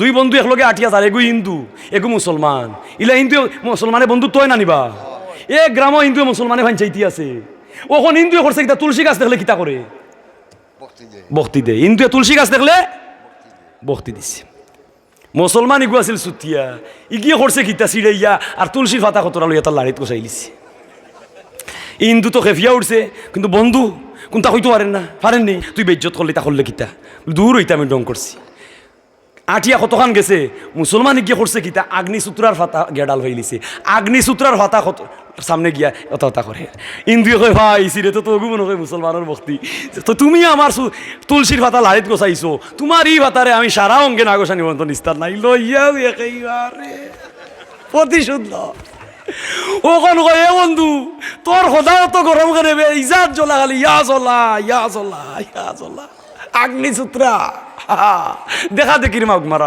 দুই বন্ধু একলগে আটিয়া যার, এগু হিন্দু এগু মুসলমান, ইলা হিন্দু মুসলমানে বন্ধুত্ব হয় না নিবা? এ গ্রাম হিন্দু মুসলমানে ভাঞ্চাইতি আছে। ওখন হিন্দুয়ে করছে কিতা, তুলসী গাছ দেখলে কিতা করে বক্তি দে। হিন্দুয়ে তুলসী গাছ দেখলে বক্তি দিছে। মুসলমান ইগু আছিল চুতিয়া, ইগিয়ে করছে কিতা চিড়াইয়া আর তুলসীর পাতা কতরা লইয়া তার লাড়িত কষাই লিছে। হিন্দু তো খেফিয়া উঠছে, কিন্তু বন্ধু কোনটা হইতে পারেননি। তুই বেজ্জত করলি, তা করলে কিতা? দূর হইতে আমি ডং করছি। আটিয়া কতখান গেছে, মুসলমান গিয়ে করছে কিতা, আগ্নিসূত্রার ফাতা গেডাল হয়ে লিছে। আগ্নিসূত্রার ফাতা কত সামনে গিয়া কথা করে। ইন্দুয়ে কয় ভাই সিরে তো তগু মনে হয় মুসলমানের ভক্তি, তো তুমি আমার তুলসীর ফাতা লাড়িত গোছাইছো, তোমার ই ফাতারে আমি সারা অঙ্গে না গোসা নিমন্ত্রণ নিস্তার নাই লইয়াও একেবারে প্রতিশোধ ল। ওখান কয় এ বন্ধু তোর সদাও তো গরম করে ইজাত জ্বলা খালি ইয়া জ্বলা ইয়া জ্বলা ইয়া জ্বলা আগ্নিসূত্রা দেখা দেখির মাগ মারা।